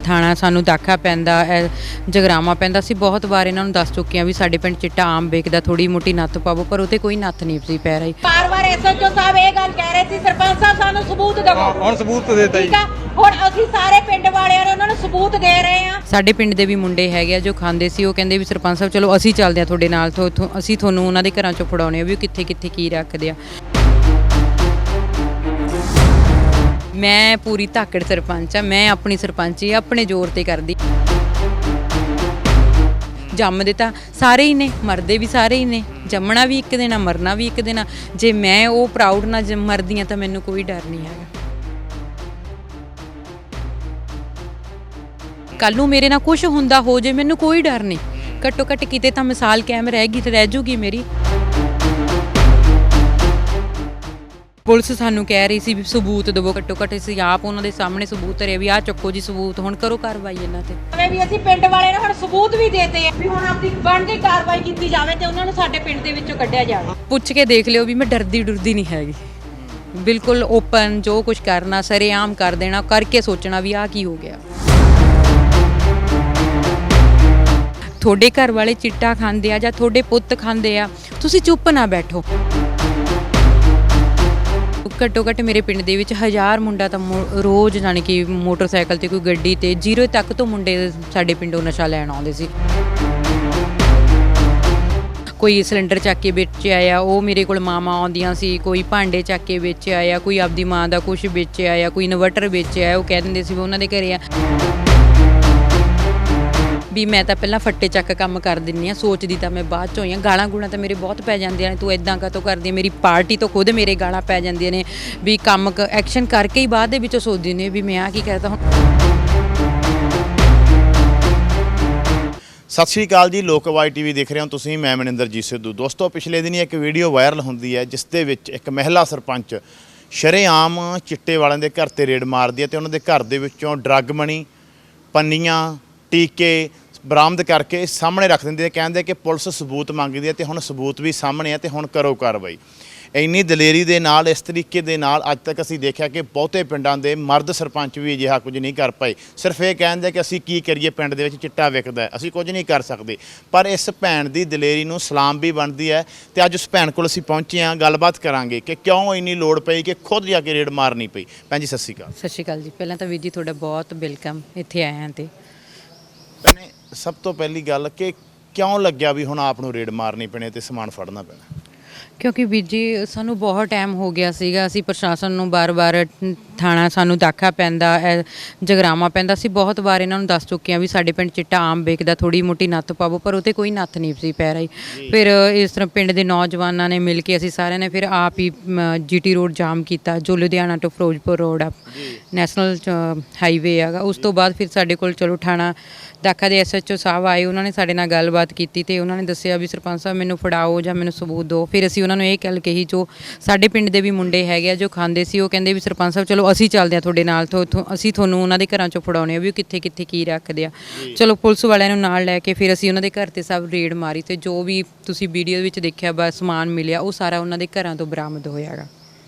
ਥਾਣਾ ਸਾਨੂੰ ਦਾਖਾ ਪੈਂਦਾ, ਜਗਰਾਵਾਂ ਪੈਂਦਾ। ਅਸੀਂ ਬਹੁਤ ਵਾਰ ਇਹਨਾਂ ਨੂੰ ਦੱਸ ਚੁੱਕੇ ਹਾਂ ਵੀ ਸਾਡੇ ਪਿੰਡ ਚਿੱਟਾ ਆਮ ਵਿਕਦਾ, ਥੋੜੀ ਮੋਟੀ ਨੱਥ ਪਾਵੋ, ਪਰ ਉਹ 'ਤੇ ਕੋਈ ਨੱਥ ਨਹੀਂ ਸੀ ਪੈ ਰਹੀ। ਵਾਰ-ਵਾਰ ਐਸਐਚਓ ਸਾਹਿਬ ਇਹ ਗੱਲ ਕਹਿ ਰਹੇ ਸੀ, ਸਰਪੰਚ ਸਾਹਿਬ ਸਾਨੂੰ ਸਬੂਤ ਦਿਓ। ਹੁਣ ਸਬੂਤ ਦੇਤਾ ਜੀ। ਠੀਕ ਆ, ਹੁਣ ਅਸੀਂ ਸਾਰੇ ਪਿੰਡ ਵਾਲਿਆਂ ਨੇ ਉਹਨਾਂ ਨੂੰ ਸਬੂਤ ਦੇ ਰਹੇ ਹਾਂ। ਸਾਡੇ ਪਿੰਡ ਦੇ ਵੀ ਮੁੰਡੇ ਹੈਗੇ ਆ ਜੋ ਖਾਂਦੇ ਸੀ, ਉਹ ਕਹਿੰਦੇ ਵੀ ਸਰਪੰਚ ਸਾਹਿਬ ਚਲੋ ਅਸੀਂ ਚੱਲਦੇ ਹਾਂ ਤੁਹਾਡੇ ਨਾਲ, ਅਸੀਂ ਤੁਹਾਨੂੰ ਉਹਨਾਂ ਦੇ ਘਰਾਂ 'ਚੋਂ ਫੜਾਉਣੇ ਆ ਵੀ ਉਹ ਕਿੱਥੇ ਕਿੱਥੇ ਕੀ ਰੱਖਦੇ ਆ। ਮੈਂ ਪੂਰੀ ਧਾਕੜ ਸਰਪੰਚ ਆ, ਮੈਂ ਆਪਣੀ ਸਰਪੰਚੀ ਆਪਣੇ ਜ਼ੋਰ ਤੇ ਕਰਦੀ। ਜੰਮਦੇ ਤਾਂ ਸਾਰੇ ਹੀ ਨੇ, ਮਰਦੇ ਵੀ ਸਾਰੇ ਹੀ ਨੇ, ਜੰਮਣਾ ਵੀ ਇੱਕ ਦਿਨ ਆ, ਮਰਨਾ ਵੀ ਇੱਕ ਦਿਨ ਆ। ਜੇ ਮੈਂ ਉਹ ਪ੍ਰਾਊਡ ਨਾਲ ਮਰਦੀ ਆ ਤਾਂ ਮੈਨੂੰ ਕੋਈ ਡਰ ਨਹੀਂ ਹੈਗਾ। ਕੱਲ ਨੂੰ ਮੇਰੇ ਨਾਲ ਕੁਝ ਹੁੰਦਾ ਹੋ ਜੇ, ਮੈਨੂੰ ਕੋਈ ਡਰ ਨਹੀਂ। ਘੱਟੋ ਘੱਟ ਕਿਤੇ ਤਾਂ ਮਿਸਾਲ ਕਾਇਮ ਰਹੇਗੀ ਤੇ ਰਹਿ ਜੂਗੀ ਮੇਰੀ। ਪੁਲਿਸ ਸਾਨੂੰ ਕਹਿ ਰਹੀ ਸੀ ਵੀ ਸਬੂਤ ਦਿਵੋ, ਘੱਟੋ ਘੱਟ ਅਸੀਂ ਆਪ ਉਹਨਾਂ ਦੇ ਸਾਹਮਣੇ ਸਬੂਤ ਧਰੇ ਵੀ ਆਹ ਚੱਕੋ ਜੀ ਸਬੂਤ, ਹੁਣ ਕਰੋ ਕਾਰਵਾਈ ਇਹਨਾਂ ਤੇ। ਐਵੇਂ ਵੀ ਅਸੀਂ ਪਿੰਡ ਵਾਲਿਆਂ ਨੂੰ ਹੁਣ ਸਬੂਤ ਵੀ ਦੇਤੇ ਆ ਵੀ ਹੁਣ ਆਪਣੀ ਬਣਦੀ ਕਾਰਵਾਈ ਕੀਤੀ ਜਾਵੇ ਤੇ ਉਹਨਾਂ ਨੂੰ ਸਾਡੇ ਪਿੰਡ ਦੇ ਵਿੱਚੋਂ ਕੱਢਿਆ ਜਾਵੇ। ਪੁੱਛ ਕੇ ਦੇਖ ਲਿਓ ਵੀ ਮੈਂ ਡਰਦੀ ਡੁਰਦੀ ਨਹੀਂ ਹੈਗੀ, ਬਿਲਕੁਲ ਓਪਨ, ਜੋ ਕੁਝ ਕਰਨਾ ਸਰੇਆਮ ਕਰ ਦੇਣਾ, ਕਰਕੇ ਸੋਚਣਾ ਵੀ ਆਹ ਕੀ ਹੋ ਗਿਆ। ਤੁਹਾਡੇ ਘਰ ਵਾਲੇ ਚਿੱਟਾ ਖਾਂਦੇ ਆ ਜਾਂ ਤੁਹਾਡੇ ਪੁੱਤ ਖਾਂਦੇ ਆ, ਤੁਸੀਂ ਚੁੱਪ ਨਾ ਬੈਠੋ। ਘੱਟੋ ਘੱਟ ਮੇਰੇ ਪਿੰਡ ਦੇ ਵਿੱਚ 1000 ਮੁੰਡਾ ਤਾਂ ਰੋਜ਼ ਜਾਣੀ ਕਿ ਮੋਟਰਸਾਈਕਲ ਤੇ ਕੋਈ ਗੱਡੀ ਤੇ 0 ਤੱਕ ਤੋਂ ਮੁੰਡੇ ਸਾਡੇ ਪਿੰਡੋਂ ਨਸ਼ਾ ਲੈਣ ਆਉਂਦੇ ਸੀ। ਕੋਈ ਸਿਲੰਡਰ ਚੱਕ ਕੇ ਵੇਚ ਆਇਆ, ਉਹ ਮੇਰੇ ਕੋਲ ਮਾਮਾ ਆਉਂਦੀਆਂ ਸੀ। ਕੋਈ ਭਾਂਡੇ ਚੱਕ ਕੇ ਵੇਚ ਆਇਆ, ਕੋਈ ਆਪਦੀ ਮਾਂ ਦਾ ਕੁਝ ਵੇਚ ਆਇਆ, ਕੋਈ ਇਨਵਰਟਰ ਵੇਚ ਆਇਆ। ਉਹ ਕਹਿ ਦਿੰਦੇ ਸੀ ਵੀ ਉਹਨਾਂ ਦੇ ਘਰੇ ਆ ਵੀ ਮੈਂ ਤਾਂ ਪਹਿਲਾਂ ਫੱਟੇ ਚੱਕ ਕੰਮ ਕਰ ਦਿੰਦੀ ਆ, ਸੋਚਦੀ ਤਾਂ ਮੈਂ ਬਾਅਦ 'ਚ ਹੋਈ ਆ। ਗਾਲਾਂ ਗੂਲਾਂ ਤਾਂ ਮੇਰੇ ਬਹੁਤ ਪੈ ਜਾਂਦੀਆਂ ਨੇ, ਤੂੰ ਇਦਾਂ ਕਾਹਤੋਂ ਕਰਦੀ ਹੈ। ਮੇਰੀ ਪਾਰਟੀ ਤੋਂ ਖੁਦ ਮੇਰੇ ਗਾਲਾਂ ਪੈ ਜਾਂਦੀਆਂ ਨੇ ਵੀ ਕੰਮ ਐਕਸ਼ਨ ਕਰਕੇ ਹੀ ਬਾਅਦ ਦੇ ਵਿੱਚੋਂ ਸੋਚਦੀ ਨੇ ਵੀ ਮੈਂ ਆ ਕੀ ਕਰਦਾ ਹੁਣ। ਸਤਿ ਸ਼੍ਰੀ ਅਕਾਲ ਜੀ, ਲੋਕਵਾਈ ਟੀਵੀ ਦੇਖ ਰਹੇ ਹੋ ਤੁਸੀਂ, ਮੈਂ ਮਨਿੰਦਰਜੀਤ ਸਿੱਧੂ। ਦੋਸਤੋ, ਪਿਛਲੇ ਦਿਨੀ ਇੱਕ ਵੀਡੀਓ ਵਾਇਰਲ ਹੁੰਦੀ ਹੈ ਜਿਸ ਦੇ ਵਿੱਚ ਇੱਕ ਮਹਿਲਾ ਸਰਪੰਚ ਸ਼ਰੇਆਮ ਚਿੱਟੇ ਵਾਲਿਆਂ ਦੇ ਘਰ 'ਤੇ ਰੇਡ ਮਾਰਦੀ ਹੈ ਤੇ ਉਹਨਾਂ ਦੇ ਘਰ ਦੇ ਵਿੱਚੋਂ ਡਰੱਗ ਮਨੀ, ਪੰਨੀਆਂ, ਟੀਕੇ ਬਰਾਮਦ ਕਰਕੇ ਸਾਹਮਣੇ ਰੱਖ ਦਿੰਦੇ, ਕਹਿੰਦੇ ਕਿ ਪੁਲਿਸ ਸਬੂਤ ਮੰਗਦੀ ਹੈ ਤੇ ਹੁਣ ਸਬੂਤ ਵੀ ਸਾਹਮਣੇ ਆ ਤੇ ਹੁਣ ਕਰੋ ਕਾਰਵਾਈ। ਇੰਨੀ ਦਲੇਰੀ ਦੇ ਨਾਲ, ਇਸ ਤਰੀਕੇ ਦੇ ਨਾਲ ਅੱਜ ਤੱਕ ਅਸੀਂ ਦੇਖਿਆ ਕਿ ਬਹੁਤੇ ਪਿੰਡਾਂ ਦੇ ਮਰਦ ਸਰਪੰਚ ਵੀ ਅਜਿਹਾ ਕੁਝ ਨਹੀਂ ਕਰ ਪਾਏ। ਸਿਰਫ ਇਹ ਕਹਿੰਦੇ ਕਿ ਅਸੀਂ ਕੀ ਕਰੀਏ, ਪਿੰਡ ਦੇ ਵਿੱਚ ਚਿੱਟਾ ਵਿਕਦਾ, ਅਸੀਂ ਕੁਝ ਨਹੀਂ ਕਰ ਸਕਦੇ। ਪਰ ਇਸ ਭੈਣ ਦੀ ਦਲੇਰੀ ਨੂੰ ਸਲਾਮ ਵੀ ਬਣਦੀ ਹੈ ਤੇ ਅੱਜ ਉਸ ਭੈਣ ਕੋਲ ਅਸੀਂ ਪਹੁੰਚੇ ਹਾਂ, ਗੱਲਬਾਤ ਕਰਾਂਗੇ ਕਿ ਕਿਉਂ ਇੰਨੀ ਲੋੜ ਪਈ ਕਿ ਖੁਦ ਜਾ ਕੇ ਰੇਡ ਮਾਰਨੀ ਪਈ। ਭੈਣ ਜੀ ਸਤਿ ਸ਼੍ਰੀ ਅਕਾਲ। ਸਤਿ ਸ਼੍ਰੀ ਅਕਾਲ ਜੀ। ਪਹਿਲਾਂ ਤਾਂ ਵੀਰ ਜੀ ਤੁਹਾਡਾ ਬਹੁਤ ਵੈਲਕਮ, ਇੱਥੇ ਆਇਆ ਤੇ ਭੈਣੇ, ਸਭ ਤੋਂ ਪਹਿਲੀ ਗੱਲ ਕਿ ਕਿਉਂ ਲੱਗਿਆ ਵੀ ਹੁਣ ਆਪ ਨੂੰ ਰੇਡ ਮਾਰਨੀ ਪੈਣੀ ਤੇ ਸਮਾਨ ਫੜਨਾ ਪੈਣਾ? ਕਿਉਂਕਿ ਵੀਰ ਜੀ ਸਾਨੂੰ ਬਹੁਤ ਟਾਈਮ ਹੋ ਗਿਆ ਸੀਗਾ, ਅਸੀਂ ਪ੍ਰਸ਼ਾਸਨ ਨੂੰ ਬਾਰ-ਬਾਰ, ਥਾਣਾ ਸਾਨੂੰ ਦਾਖਾ ਪੈਂਦਾ, ਜਗਰਾਵਾਂ ਪੈਂਦਾ, ਅਸੀਂ ਬਹੁਤ ਵਾਰ ਇਹਨਾਂ ਨੂੰ ਦੱਸ ਚੁੱਕੇ ਹਾਂ ਵੀ ਸਾਡੇ ਪਿੰਡ ਚਿੱਟਾ ਆਮ ਵਿਕਦਾ, ਥੋੜੀ ਮੋਟੀ ਨੱਥ ਪਾਵੋ, ਪਰ ਉਹ 'ਤੇ ਕੋਈ ਨੱਥ ਨਹੀਂ ਸੀ ਪੈ ਰਹੀ। ਫਿਰ ਇਸ ਤਰ੍ਹਾਂ ਪਿੰਡ ਦੇ ਨੌਜਵਾਨਾਂ ਨੇ ਮਿਲ ਕੇ, ਅਸੀਂ ਸਾਰਿਆਂ ਨੇ ਫਿਰ ਆਪ ਹੀ GT ਰੋਡ ਜਾਮ ਕੀਤਾ, ਜੋ ਲੁਧਿਆਣਾ ਤੋਂ ਫਿਰੋਜ਼ਪੁਰ ਰੋਡ ਆ, ਨੈਸ਼ਨਲ ਹਾਈਵੇ ਹੈਗਾ। ਉਸ ਤੋਂ ਬਾਅਦ ਫਿਰ ਸਾਡੇ ਕੋਲ ਚਲੋ ਥਾਣਾ ਦਾਖਾ ਦੇ SHO ਸਾਹਿਬ ਆਏ, ਉਹਨਾਂ ਨੇ ਸਾਡੇ ਨਾਲ ਗੱਲਬਾਤ ਕੀਤੀ ਤੇ ਉਹਨਾਂ ਨੇ ਦੱਸਿਆ ਵੀ ਸਰਪੰਚ ਸਾਹਿਬ ਮੈਨੂੰ ਫੜਾਓ ਜਾਂ ਮੈਨੂੰ ਸਬੂਤ ਦਿਓ। ਫਿਰ ਅਸੀਂ ਉਹਨਾਂ ਨੂੰ ਇਹ ਗੱਲ ਕਹੀ, ਜੋ ਸਾਡੇ ਪਿੰਡ ਦੇ ਵੀ ਮੁੰਡੇ ਹੈਗੇ ਆ ਜੋ ਖਾਂਦੇ ਸੀ, ਉਹ ਕਹਿੰਦੇ ਵੀ ਸਰਪੰਚ ਸਾਹਿਬ ਚਲੋ ਅਸੀਂ ਚੱਲਦੇ ਹਾਂ ਤੁਹਾਡੇ ਨਾਲ, ਅਸੀਂ ਤੁਹਾਨੂੰ ਉਹਨਾਂ ਦੇ ਘਰਾਂ 'ਚੋਂ ਫੜਾਉਣੇ ਆ ਵੀ ਉਹ ਕਿੱਥੇ ਕਿੱਥੇ ਕੀ ਰੱਖਦੇ ਆ। ਚਲੋ ਪੁਲਿਸ ਵਾਲਿਆਂ ਨੂੰ ਨਾਲ ਲੈ ਕੇ ਫਿਰ ਅਸੀਂ ਉਹਨਾਂ ਦੇ ਘਰ 'ਤੇ ਸਭ ਰੇਡ ਮਾਰੀ ਤੇ ਜੋ ਵੀ ਤੁਸੀਂ ਵੀਡੀਓ ਵਿੱਚ ਦੇਖਿਆ ਬਸ ਸਮਾਨ ਮਿਲਿਆ, ਉਹ ਸਾਰਾ ਉਹਨਾਂ ਦੇ ਘਰਾਂ ਤੋਂ ਬਰਾਮਦ ਹੋਇਆ ਗਾ।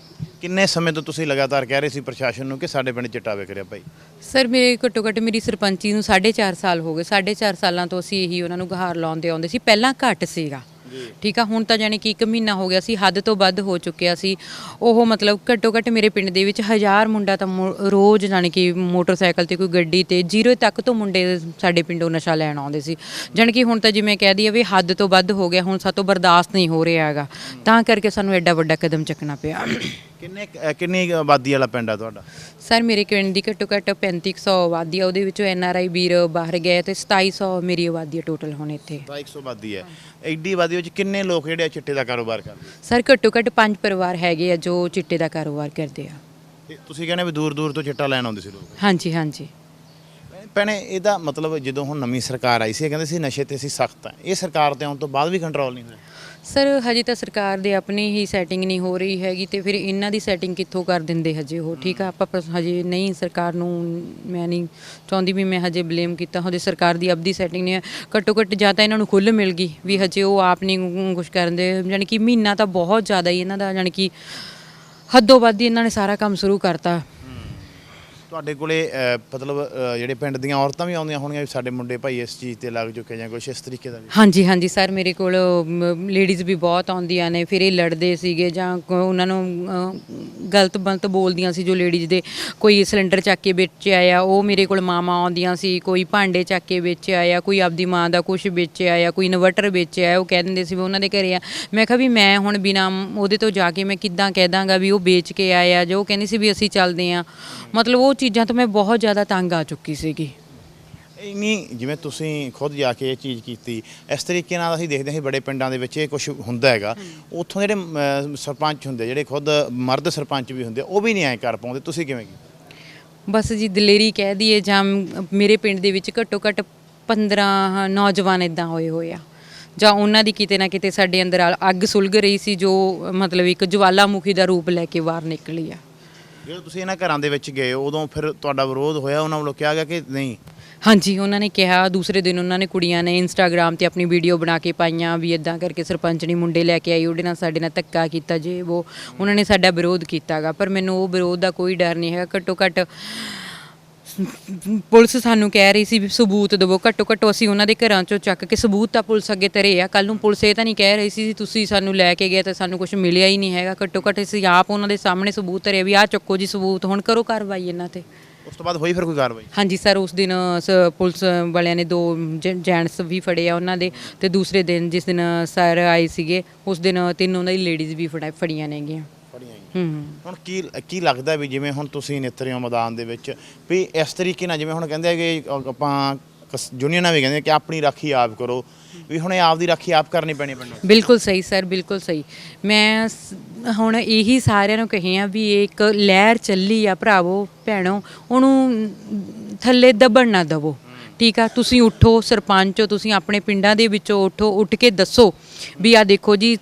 ਕਿੰਨੇ ਸਮੇਂ ਤੋਂ ਤੁਸੀਂ ਲਗਾਤਾਰ ਕਹਿ ਰਹੇ ਸੀ ਪ੍ਰਸ਼ਾਸਨ ਨੂੰ ਕਿ ਸਾਡੇ ਪਿੰਡ ਚਿੱਟਾ ਵਿਕ ਰਿਹਾ ਭਾਈ? ਸਰ ਮੇਰੇ ਘੱਟੋ ਘੱਟ ਮੇਰੀ ਸਰਪੰਚੀ ਨੂੰ 4.5 ਸਾਲ ਹੋ ਗਏ। 4.5 ਸਾਲਾਂ ਤੋਂ ਅਸੀਂ ਇਹੀ ਉਹਨਾਂ ਨੂੰ ਗੁਹਾਰ ਲਾਉਂਦੇ ਆਉਂਦੇ ਸੀ। ਪਹਿਲਾਂ ਘੱਟ ਸੀਗਾ, ਠੀਕ ਆ, ਹੁਣ ਤਾਂ ਜਾਣੀ ਕਿ 1 ਮਹੀਨਾ ਹੋ ਗਿਆ ਸੀ, ਹੱਦ ਤੋਂ ਵੱਧ ਹੋ ਚੁੱਕਿਆ ਸੀ। ਉਹ ਮਤਲਬ ਘੱਟੋ ਘੱਟ ਮੇਰੇ ਪਿੰਡ ਦੇ ਵਿੱਚ 1000 ਮੁੰਡਾ ਤਾਂ ਰੋਜ਼ ਜਾਣੀ ਕਿ ਮੋਟਰਸਾਈਕਲ ਤੇ ਕੋਈ ਗੱਡੀ ਤੇ 0 ਤੱਕ ਤੋਂ ਮੁੰਡੇ ਸਾਡੇ ਪਿੰਡੋਂ ਨਸ਼ਾ ਲੈਣ ਆਉਂਦੇ ਸੀ। ਜਾਣੀ ਕਿ ਹੁਣ ਤਾਂ ਜਿਵੇਂ ਕਹਿ ਦਈਏ ਵੀ ਹੱਦ ਤੋਂ ਵੱਧ ਹੋ ਗਿਆ, ਹੁਣ ਸਾਤੋਂ ਬਰਦਾਸ਼ਤ ਨਹੀਂ ਹੋ ਰਿਹਾ ਹੈਗਾ, ਤਾਂ ਕਰਕੇ ਸਾਨੂੰ ਐਡਾ ਵੱਡਾ ਕਦਮ ਚੱਕਣਾ ਪਿਆ। ਕਿੰਨੀ ਆਬਾਦੀ ਵਾਲਾ ਪਿੰਡ ਆ ਤੁਹਾਡਾ? ਸਰ ਮੇਰੇ ਪਿੰਡ ਦੀ ਘੱਟੋ ਘੱਟ 3500 ਆਬਾਦੀ ਆ, ਉਹਦੇ ਵਿੱਚੋਂ NRI ਵੀਰ ਬਾਹਰ ਗਏ ਤੇ 2700 ਮੇਰੀ ਆਬਾਦੀ ਆ ਟੋਟਲ ਹੁਣ ਇੱਥੇ। 2200 ਆਬਾਦੀ ਹੈ। ਐਡੀ ਆਬਾਦੀ ਵਿੱਚ ਕਿੰਨੇ ਲੋਕ ਜਿਹੜੇ ਚਿੱਟੇ ਦਾ ਕਾਰੋਬਾਰ ਕਰਦੇ? ਸਰ ਘੱਟੋ ਘੱਟ 5 ਪਰਿਵਾਰ ਹੈਗੇ ਆ ਜੋ ਚਿੱਟੇ ਦਾ ਕਾਰੋਬਾਰ ਕਰਦੇ ਆ। ਤੇ ਤੁਸੀਂ ਕਹਿੰਦੇ ਵੀ ਦੂਰ ਦੂਰ ਤੋਂ ਚਿੱਟਾ ਲੈਣ ਆਉਂਦੇ ਸੀ ਲੋਕ? ਹਾਂਜੀ ਹਾਂਜੀ। ਭੈਣੇ, ਇਹਦਾ ਮਤਲਬ ਜਦੋਂ ਹੁਣ ਨਵੀਂ ਸਰਕਾਰ ਆਈ ਸੀ, ਕਹਿੰਦੇ ਸੀ ਨਸ਼ੇ ਤੇ ਅਸੀਂ ਸਖਤ ਆ, ਇਹ ਸਰਕਾਰ ਤੇ ਆਉਣ ਤੋਂ ਬਾਅਦ ਵੀ ਕੰਟਰੋਲ ਨਹੀਂ ਹੋਇਆ? ਸਰ ਹਜੇ ਤਾਂ ਸਰਕਾਰ ਦੇ ਆਪਣੀ ਹੀ ਸੈਟਿੰਗ ਨਹੀਂ ਹੋ ਰਹੀ ਹੈਗੀ ਤੇ ਫਿਰ ਇਹਨਾਂ ਦੀ ਸੈਟਿੰਗ ਕਿੱਥੋਂ ਕਰ ਦਿੰਦੇ ਹਜੇ ਉਹ, ਠੀਕ ਆ। ਆਪਾਂ ਹਜੇ ਨਹੀਂ, ਸਰਕਾਰ ਨੂੰ ਮੈਂ ਨਹੀਂ ਚਾਹੁੰਦੀ ਵੀ ਮੈਂ ਹਜੇ ਬਲੇਮ ਕੀਤਾ, ਹਜੇ ਸਰਕਾਰ ਦੀ ਆਪਦੀ ਸੈਟਿੰਗ ਨਹੀਂ ਹੈ। ਘੱਟੋ ਘੱਟ ਜਾਂ ਤਾਂ ਇਹਨਾਂ ਨੂੰ ਖੁੱਲ੍ਹ ਮਿਲ ਗਈ ਵੀ ਹਜੇ ਉਹ ਆਪ ਨਹੀਂ ਕੁਛ ਕਰਦੇ, ਜਾਣੀ ਕਿ ਮਹੀਨਾ ਤਾਂ ਬਹੁਤ ਜ਼ਿਆਦਾ ਹੀ ਇਹਨਾਂ ਦਾ, ਜਾਣੀ ਕਿ ਹੱਦੋਂ ਵੱਧ ਹੀ ਇਹਨਾਂ ਨੇ ਸਾਰਾ ਕੰਮ ਸ਼ੁਰੂ ਕਰਤਾ। ਤੁਹਾਡੇ ਕੋਲੇ ਮਤਲਬ ਜਿਹੜੇ ਪਿੰਡ ਦੀਆਂ ਔਰਤਾਂ ਵੀ ਆਉਂਦੀਆਂ ਹੋਣਗੀਆਂ ਵੀ ਸਾਡੇ ਮੁੰਡੇ ਭਾਈ ਇਸ ਚੀਜ਼ ਤੇ ਲੱਗ ਚੁੱਕੇ ਜਾਂ ਕੁਛ ਇਸ ਤਰੀਕੇ ਦਾ ਵੀ? ਹਾਂਜੀ ਹਾਂਜੀ ਸਰ, ਮੇਰੇ ਕੋਲ ਲੇਡੀਜ਼ ਵੀ ਬਹੁਤ ਆਉਂਦੀਆਂ ਨੇ। ਫਿਰ ਇਹ ਲੜਦੇ ਸੀਗੇ ਜਾਂ ਉਹਨਾਂ ਨੂੰ ਗਲਤ ਬੋਲਦੀਆਂ ਸੀ ਜੋ ਲੇਡੀਜ਼ ਦੇ। ਕੋਈ ਸਿਲੰਡਰ ਚੱਕ ਕੇ ਵਿੱਚ ਆਇਆ, ਉਹ ਮੇਰੇ ਕੋਲ ਮਾਵਾਂ ਆਉਂਦੀਆਂ ਸੀ। ਕੋਈ ਭਾਂਡੇ ਚੱਕ ਕੇ ਵਿੱਚ ਆਇਆ, ਕੋਈ ਆਪਦੀ ਮਾਂ ਦਾ ਕੁਛ ਵਿੱਚ ਆਇਆ, ਕੋਈ ਇਨਵਰਟਰ ਵਿੱਚ ਆਇਆ, ਉਹ ਕਹਿ ਦਿੰਦੇ ਸੀ ਵੀ ਉਹਨਾਂ ਦੇ ਘਰੇ ਆ। ਮੈਂ ਕਿਹਾ ਵੀ ਮੈਂ ਹੁਣ ਬਿਨਾਂ ਉਹਦੇ ਤੋਂ ਜਾ ਕੇ ਮੈਂ ਕਿੱਦਾਂ ਕਹਿ ਦਾਂਗਾ ਵੀ ਉਹ ਵੇਚ ਕੇ ਆਇਆ, ਜੋ ਕਹਿੰਦੀ ਸੀ ਵੀ ਅਸੀਂ ਚੱਲਦੇ ਹਾਂ। ਮਤਲਬ ਉਹ ਚੀਜ਼ਾਂ ਤੋਂ ਮੈਂ ਬਹੁਤ ਜ਼ਿਆਦਾ ਤੰਗ ਆ ਚੁੱਕੀ ਸੀਗੀ। ਇੰਨੀ ਜਿਵੇਂ ਤੁਸੀਂ ਖੁਦ ਜਾ ਕੇ ਇਹ ਚੀਜ਼ ਕੀਤੀ, ਇਸ ਤਰੀਕੇ ਨਾਲ ਅਸੀਂ ਦੇਖਦੇ ਹਾਂ ਬੜੇ ਪਿੰਡਾਂ ਦੇ ਵਿੱਚ ਇਹ ਕੁਝ ਹੁੰਦਾ ਹੈਗਾ। ਉੱਥੋਂ ਜਿਹੜੇ ਸਰਪੰਚ ਹੁੰਦੇ, ਜਿਹੜੇ ਖੁਦ ਮਰਦ ਸਰਪੰਚ ਵੀ ਹੁੰਦੇ, ਉਹ ਵੀ ਨਹੀਂ ਐਂ ਕਰ ਪਾਉਂਦੇ। ਤੁਸੀਂ ਕਿਵੇਂ ਕੀ? ਬਸ ਜੀ ਦਲੇਰੀ ਕਹਿ ਦਈਏ ਜਾਂ ਮੇਰੇ ਪਿੰਡ ਦੇ ਵਿੱਚ ਘੱਟੋ ਘੱਟ 15 ਨੌਜਵਾਨ ਇੱਦਾਂ ਹੋਏ ਆ, ਜਾਂ ਉਹਨਾਂ ਦੀ ਕਿਤੇ ਨਾ ਕਿਤੇ ਸਾਡੇ ਅੰਦਰ ਅੱਗ ਸੁਲਗ ਰਹੀ ਸੀ, ਜੋ ਮਤਲਬ ਇੱਕ ਜਵਾਲਾਮੁਖੀ ਦਾ ਰੂਪ ਲੈ ਕੇ ਬਾਹਰ ਨਿਕਲੀ ਆ। ਜਦੋਂ ਤੁਸੀਂ ਇਹਨਾਂ ਘਰਾਂ ਦੇ ਵਿੱਚ ਗਏ ਉਦੋਂ ਫਿਰ ਤੁਹਾਡਾ ਵਿਰੋਧ ਹੋਇਆ? ਉਹਨਾਂ ਵੱਲੋਂ ਕਿਹਾ ਗਿਆ ਕਿ ਨਹੀਂ? ਹਾਂਜੀ, ਉਹਨਾਂ ਨੇ ਕਿਹਾ। ਦੂਸਰੇ ਦਿਨ ਉਹਨਾਂ ਨੇ ਕੁੜੀਆਂ ਨੇ ਇੰਸਟਾਗ੍ਰਾਮ ਤੇ ਆਪਣੀ ਵੀਡੀਓ ਬਣਾ ਕੇ ਪਾਈਆਂ ਵੀ ਇਦਾਂ ਕਰਕੇ ਸਰਪੰਚ ਨੇ ਮੁੰਡੇ ਲੈ ਕੇ ਆਈ, ਉਹਦੇ ਨਾਲ ਸਾਡੇ ਨਾਲ ਧੱਕਾ ਕੀਤਾ, ਜੇ ਉਹ ਉਹਨਾਂ ਨੇ ਸਾਡਾ ਵਿਰੋਧ ਕੀਤਾਗਾ। ਪਰ ਮੈਨੂੰ ਉਹ ਵਿਰੋਧ ਦਾ ਕੋਈ ਡਰ ਨਹੀਂ ਹੈਗਾ। ਘੱਟੋ ਘੱਟ ਪੁਲਿਸ ਸਾਨੂੰ ਕਹਿ ਰਹੀ ਸੀ ਵੀ ਸਬੂਤ ਦੇਵੋ, ਘੱਟੋ ਘੱਟ ਅਸੀਂ ਉਹਨਾਂ ਦੇ ਘਰਾਂ ਚੋਂ ਚੱਕ ਕੇ ਸਬੂਤ ਤਾਂ ਪੁਲਿਸ ਅੱਗੇ ਧਰੇ ਆ। ਕੱਲ ਨੂੰ ਪੁਲਿਸ ਇਹ ਤਾਂ ਨਹੀਂ ਕਹਿ ਰਹੀ ਸੀ ਤੁਸੀਂ ਸਾਨੂੰ ਲੈ ਕੇ ਗਏ ਤਾਂ ਸਾਨੂੰ ਕੁਝ ਮਿਲਿਆ ਹੀ ਨਹੀਂ ਹੈਗਾ। ਘੱਟੋ ਘੱਟ ਅਸੀਂ ਆਪ ਉਹਨਾਂ ਦੇ ਸਾਹਮਣੇ ਸਬੂਤ ਧਰੇ ਵੀ ਆਹ ਚੱਕੋ ਜੀ ਸਬੂਤ, ਹੁਣ ਕਰੋ ਕਾਰਵਾਈ ਇਹਨਾਂ ਤੇ। ਉਸ ਤੋਂ ਬਾਅਦ ਹੋਈ ਫਿਰ ਕੋਈ ਕਾਰਵਾਈ? ਹਾਂਜੀ ਸਰ, ਉਸ ਦਿਨ ਪੁਲਿਸ ਵਾਲਿਆਂ ਨੇ 2 ਜੈਂਟਸ ਵੀ ਫੜੇ ਆ ਉਹਨਾਂ ਦੇ, ਤੇ ਦੂਸਰੇ ਦਿਨ ਜਿਸ ਦਿਨ ਸਰ ਆਏ ਸੀਗੇ ਉਸ ਦਿਨ 3 ਉਹਨਾਂ ਦੀ ਲੇਡੀਜ਼ ਵੀ ਫੜੀਆਂ ਨੇਗੀਆਂ। ਹੁਣ ਕੀ ਲੱਗਦਾ ਵੀ ਜਿਵੇਂ ਹੁਣ ਤੁਸੀਂ ਨਿੱਤਰੇ ਹੋ ਮੈਦਾਨ ਦੇ ਵਿੱਚ, ਵੀ ਇਸ ਤਰੀਕੇ ਨਾਲ ਜਿਵੇਂ ਹੁਣ ਕਹਿੰਦੇ ਆ ਕਿ ਆਪਾਂ ਯੂਨੀਅਨਾਂ ਵੀ ਕਹਿੰਦੇ ਕਿ ਆਪਣੀ ਰਾਖੀ ਆਪ ਕਰੋ, ਵੀ ਹੁਣ ਇਹ ਆਪ ਦੀ ਰਾਖੀ ਆਪ ਕਰਨੀ ਪੈਣੀ ਪੈਣੀ? ਬਿਲਕੁਲ ਸਹੀ ਸਰ, ਬਿਲਕੁਲ ਸਹੀ। ਮੈਂ ਹੁਣ ਇਹੀ ਸਾਰਿਆਂ ਨੂੰ ਕਹੀ ਆ ਵੀ ਇਹ ਇੱਕ ਲਹਿਰ ਚੱਲੀ ਆ ਭਰਾਵੋ ਭੈਣੋ, ਉਹਨੂੰ ਥੱਲੇ ਦਬਣ ਨਾ ਦੇਵੋ। ਠੀਕ ਆ, ਤੁਸੀਂ ਉੱਠੋ, ਸਰਪੰਚ ਹੋ ਤੁਸੀਂ, ਆਪਣੇ ਪਿੰਡਾਂ ਦੇ ਵਿੱਚੋਂ ਉੱਠੋ, ਉੱਠ ਕੇ ਦੱਸੋ ਵੀ ਆ ਦੇਖੋ ਜੀ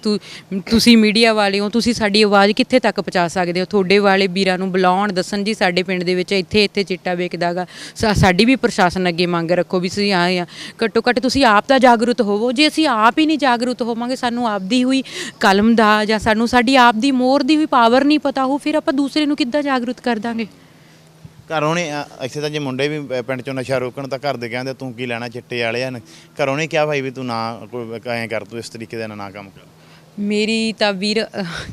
ਤੁਸੀਂ ਮੀਡੀਆ ਵਾਲੇ ਹੋ, ਤੁਸੀਂ ਸਾਡੀ ਆਵਾਜ਼ ਕਿੱਥੇ ਤੱਕ ਪਹੁੰਚਾ ਸਕਦੇ ਹੋ। ਤੁਹਾਡੇ ਵਾਲੇ ਵੀਰਾਂ ਨੂੰ ਬੁਲਾਉਣ, ਦੱਸਣ ਜੀ ਸਾਡੇ ਪਿੰਡ ਦੇ ਵਿੱਚ ਇੱਥੇ ਚਿੱਟਾ ਵੇਚਦਾ ਗਾ, ਸਾਡੀ ਵੀ ਪ੍ਰਸ਼ਾਸਨ ਅੱਗੇ ਮੰਗ ਰੱਖੋ ਵੀ ਅਸੀਂ ਆਏ ਆ। ਘੱਟੋ ਘੱਟ ਤੁਸੀਂ ਆਪ ਤਾਂ ਜਾਗਰੂਕ ਹੋਵੋ। ਜੇ ਅਸੀਂ ਆਪ ਹੀ ਨਹੀਂ ਜਾਗਰੂਕ ਹੋਵਾਂਗੇ, ਸਾਨੂੰ ਆਪਦੀ ਹੋਈ ਕਲਮ ਦਾ ਜਾਂ ਸਾਨੂੰ ਸਾਡੀ ਆਪ ਦੀ ਮੋਹਰ ਦੀ ਹੋਈ ਪਾਵਰ ਨਹੀਂ ਪਤਾ ਹੋ, ਫਿਰ ਆਪਾਂ ਦੂਸਰੇ ਨੂੰ ਕਿੱਦਾਂ ਜਾਗਰੂਕ ਕਰ ਦਾਂਗੇ। ਘਰੋਂ ਨੇ ਇੱਥੇ ਤਾਂ ਜੇ ਮੁੰਡੇ ਵੀ ਪਿੰਡ ਚੋਂ ਨਸ਼ਾ ਰੋਕਣ ਤਾਂ ਘਰ ਦੇ ਕਹਿੰਦੇ ਤੂੰ ਕੀ ਲੈਣਾ ਚਿੱਟੇ ਵਾਲਿਆਂ ਨੇ। ਘਰੋਂ ਨੇ ਕਿਹਾ ਭਾਈ ਵੀ ਤੂੰ ਨਾ ਕੋਈ ਐਂ ਕਰ, ਤੂੰ ਇਸ ਤਰੀਕੇ ਦਾ ਨਾ ਕੰਮ ਕਰ? ਮੇਰੀ ਤਾਂ ਵੀਰ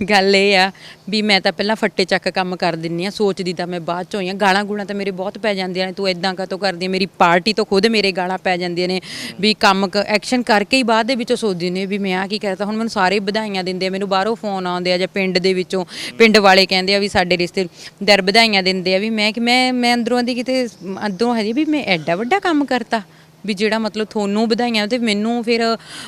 ਗੱਲ ਇਹ ਆ ਵੀ ਮੈਂ ਤਾਂ ਪਹਿਲਾਂ ਫੱਟੇ ਚੱਕ ਕੰਮ ਕਰ ਦਿੰਦੀ ਆ, ਸੋਚਦੀ ਤਾਂ ਮੈਂ ਬਾਅਦ 'ਚ ਹੋਈ ਆ। ਗਾਲਾਂ ਗੂਲਾਂ ਤਾਂ ਮੇਰੇ ਬਹੁਤ ਪੈ ਜਾਂਦੀਆਂ ਨੇ, ਤੂੰ ਇਦਾਂ ਕਾਹਤੋਂ ਕਰਦੀ, ਮੇਰੀ ਪਾਰਟੀ ਤੋਂ ਖੁਦ ਮੇਰੇ ਗਾਲਾਂ ਪੈ ਜਾਂਦੀਆਂ ਨੇ ਵੀ ਕੰਮ ਐਕਸ਼ਨ ਕਰਕੇ ਹੀ ਬਾਅਦ ਦੇ ਵਿੱਚੋਂ ਸੋਚਦੀ ਨੇ ਵੀ ਮੈਂ ਆ ਕੀ ਕਰਤਾ। ਹੁਣ ਮੈਨੂੰ ਸਾਰੇ ਵਧਾਈਆਂ ਦਿੰਦੇ ਆ, ਮੈਨੂੰ ਬਾਹਰੋਂ ਫੋਨ ਆਉਂਦੇ ਆ ਜਾਂ ਪਿੰਡ ਦੇ ਵਿੱਚੋਂ ਪਿੰਡ ਵਾਲੇ ਕਹਿੰਦੇ ਆ ਵੀ ਸਾਡੇ ਰਿਸ਼ਤੇਦਾਰ ਵਧਾਈਆਂ ਦਿੰਦੇ ਆ ਵੀ ਮੈਂ ਅੰਦਰੋਂ ਦੀ ਕਿਤੇ ਅੰਦਰੋਂ ਹੈ ਵੀ ਮੈਂ ਐਡਾ ਵੱਡਾ ਕੰਮ ਕਰਤਾ ਵੀ ਜਿਹੜਾ ਮਤਲਬ ਤੁਹਾਨੂੰ ਵਧਾਈਆਂ। ਤੇ ਮੈਨੂੰ ਫਿਰ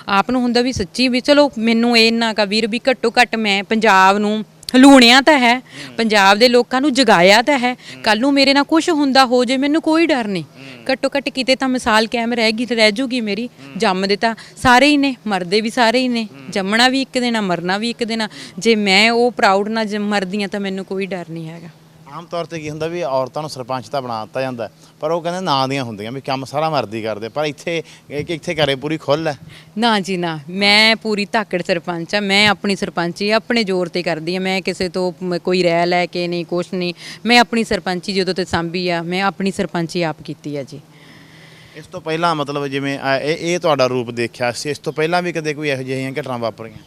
ਆਪ ਨੂੰ ਹੁੰਦਾ ਵੀ ਸੱਚੀ ਵੀ ਚਲੋ ਮੈਨੂੰ ਇਹ ਨਾ ਕਾ ਵੀਰ ਵੀ ਘੱਟੋ ਘੱਟ ਮੈਂ ਪੰਜਾਬ ਨੂੰ ਹਲੂਣਿਆ ਤਾਂ ਹੈ, ਪੰਜਾਬ ਦੇ ਲੋਕਾਂ ਨੂੰ ਜਗਾਇਆ ਤਾਂ ਹੈ। ਕੱਲ ਨੂੰ ਮੇਰੇ ਨਾਲ ਕੁਝ ਹੁੰਦਾ ਹੋ ਜੇ ਮੈਨੂੰ ਕੋਈ ਡਰ ਨਹੀਂ। ਘੱਟੋ ਘੱਟ ਕਿਤੇ ਤਾਂ ਮਿਸਾਲ ਕਾਇਮ ਰਹਿ ਜੂਗੀ ਮੇਰੀ। ਜੰਮਦੇ ਤਾਂ ਸਾਰੇ ਹੀ ਨੇ, ਮਰਦੇ ਵੀ ਸਾਰੇ ਹੀ ਨੇ, ਜੰਮਣਾ ਵੀ ਇੱਕ ਦਿਨ ਆ, ਮਰਨਾ ਵੀ ਇੱਕ ਦਿਨ ਆ। ਜੇ ਮੈਂ ਉਹ ਪ੍ਰਾਊਡ ਨਾਲ ਮਰਦੀ ਆ ਤਾਂ ਮੈਨੂੰ ਕੋਈ ਡਰ ਨਹੀਂ ਹੈਗਾ। ਆਮ ਤੌਰ ਤੇ ਕੀ ਹੁੰਦਾ ਵੀ ਔਰਤਾਂ ਨੂੰ ਸਰਪੰਚ ਤਾਂ ਬਣਾ ਦਿੱਤਾ ਜਾਂਦਾ, ਪਰ ਉਹ ਕਹਿੰਦੇ ਨਾਂ ਦੀਆਂ ਹੁੰਦੀਆਂ ਵੀ ਕੰਮ ਸਾਰਾ ਮਰਦੀ ਕਰਦੇ। ਪਰ ਇੱਥੇ ਘਰੇ ਪੂਰੀ ਖੁੱਲ੍ਹ ਹੈ? ਨਾ ਜੀ ਨਾ, ਮੈਂ ਪੂਰੀ ਧਾਕੜ ਸਰਪੰਚ ਆ। ਮੈਂ ਆਪਣੀ ਸਰਪੰਚੀ ਆਪਣੇ ਜ਼ੋਰ ਤੇ ਕਰਦੀ ਆ। ਮੈਂ ਕਿਸੇ ਤੋਂ ਕੋਈ ਰਹਿ ਲੈ ਕੇ ਨਹੀਂ, ਕੁਛ ਨਹੀਂ। ਮੈਂ ਆਪਣੀ ਸਰਪੰਚੀ ਜਦੋਂ ਤੇ ਸਾਂਭੀ ਆ, ਮੈਂ ਆਪਣੀ ਸਰਪੰਚੀ ਆਪ ਕੀਤੀ ਆ ਜੀ। ਇਸ ਤੋਂ ਪਹਿਲਾਂ ਮਤਲਬ ਜਿਵੇਂ ਇਹ ਤੁਹਾਡਾ ਰੂਪ ਦੇਖਿਆ ਸੀ, ਇਸ ਤੋਂ ਪਹਿਲਾਂ ਵੀ ਕਦੇ ਕੋਈ ਇਹੋ ਜਿਹੀਆਂ ਘਟਨਾ ਵਾਪਰੀਆਂ?